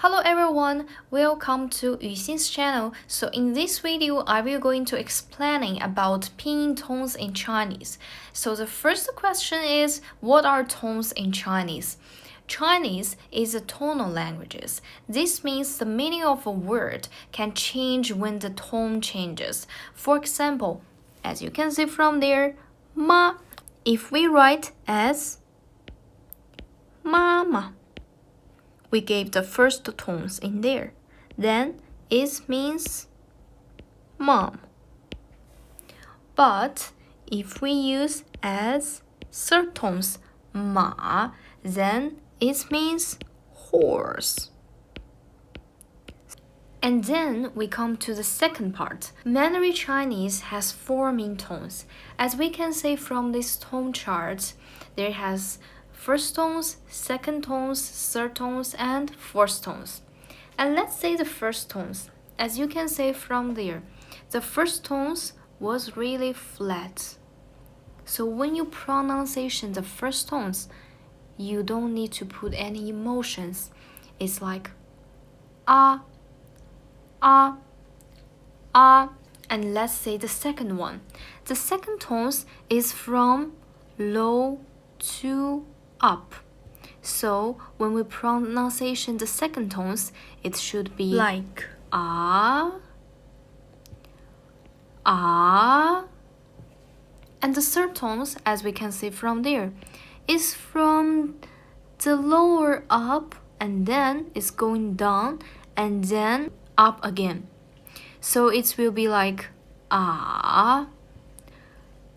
Hello everyone, welcome to Yuxin's channel. So in this video, I will going to explaining about pinyin tones in Chinese. So the first question is, what are tones in Chinese? Chinese is a tonal languages. This means the meaning of a word can change when the tone changes. For example, as you can see from there, ma, if we write as mama, we gave the first tones in there. Then it means mom. But if we use as third tones ma, then it means horse. And then we come to the second part. Mandarin Chinese has four main tones. As we can see from this tone chart, there has first tones, second tones, third tones, and fourth tones. And let's say the first tones. As you can see from there, the first tones was really flat. So when you pronunciation the first tones, you don't need to put any emotions. It's like ah, ah, ah. And let's say the second one. The second tones is from low to up. So when we pronunciation the second tones, it should be like ah, ah. And the third tones, as we can see from there, is from the lower up and then it's going down and then up again. So it will be like ah,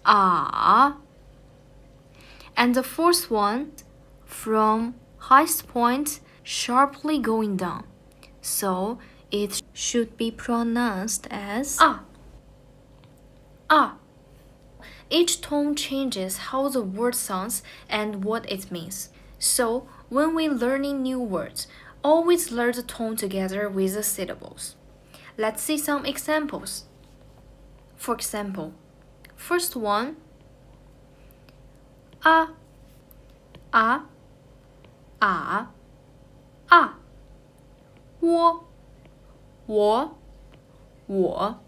ah. And the fourth one, from highest point, sharply going down. So it should be pronounced as ah, ah. Each tone changes how the word sounds and what it means. So when we're learning new words, always learn the tone together with the syllables. Let's see some examples. For example, first one, ah, ah, ah, ah. 我 我 我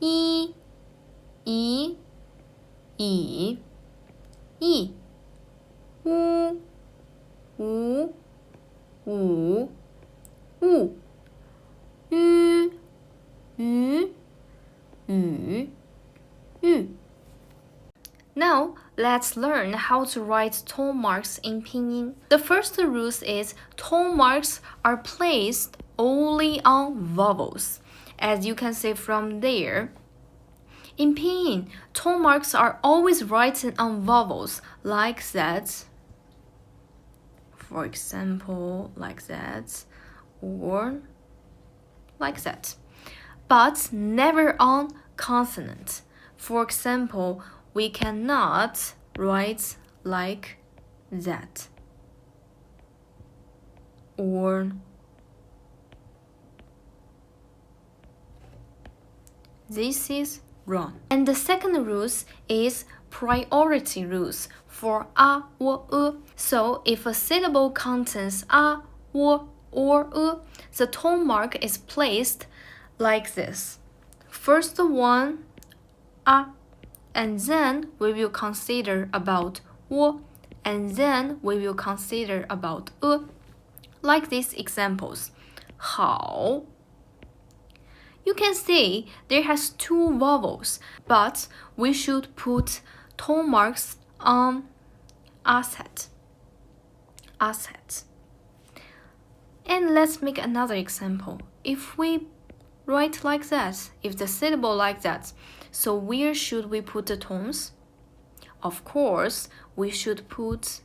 一 五 ü. Now, let's learn how to write tone marks in pinyin. The first rule is tone marks are placed only on vowels. As you can see from there, in pinyin, tone marks are always written on vowels like that. For example, like that, or like that. But never on consonant. For example, we cannot write like that or this is wrong. And the second rule is priority rules for a or So if a syllable contains a, or the tone mark is placed like this. First one, a, and then we will consider about 我, and then we will consider about like these examples. 好 You can see there has two vowels, but we should put tone marks on asset. And let's make another example. If we write like that, if the syllable like that, so where should we put the tones? Of course, we should put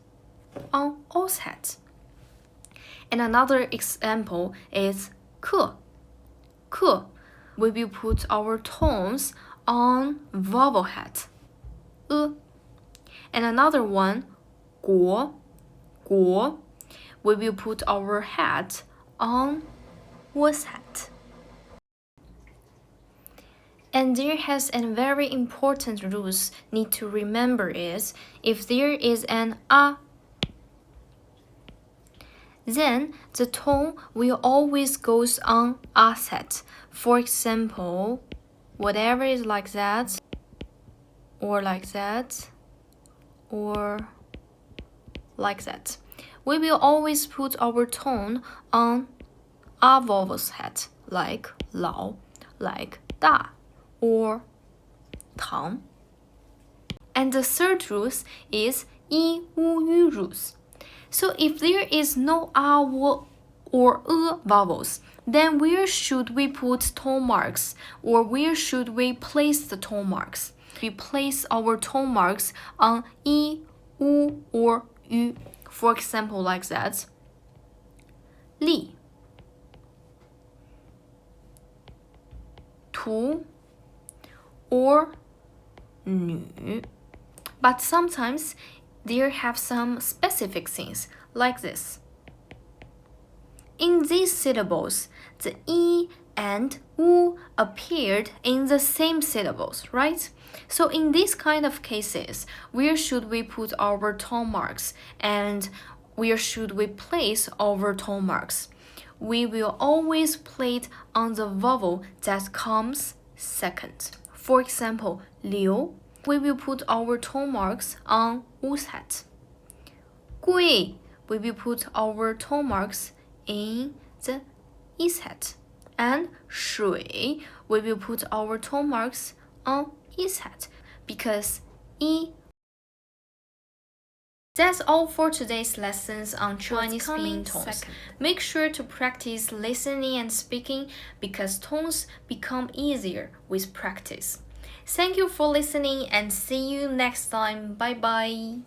on offset. And another example is 课. We will put our tones on vowel head. And another one, 国. We will put our head on voice head. And there has a very important rules need to remember is if there is an a, then the tone will always goes on a set. For example, whatever is like that, or like that, or like that. We will always put our tone on a vowel's head, like 老, like 大, or 糖. And the third rule is 一乌 ü rules. So if there is no a, w, or vowels, then where should we put tone marks, or where should we place the tone marks? We place our tone marks on 一, u, or ü. For example, like that. 力 图 or 女. But sometimes there have some specific things like this. In these syllables, the e and u appeared in the same syllables, right? So in these kind of cases, where should we put our tone marks and where should we place our tone marks? We will always place it on the vowel that comes second. For example, 刘, we will put our tone marks on u's head. 贵, we will put our tone marks in the i's head. And 水, we will put our tone marks on i's head because i. That's all for today's lessons on Chinese pinyin tones. Make sure to practice listening and speaking because tones become easier with practice. Thank you for listening and see you next time. Bye bye.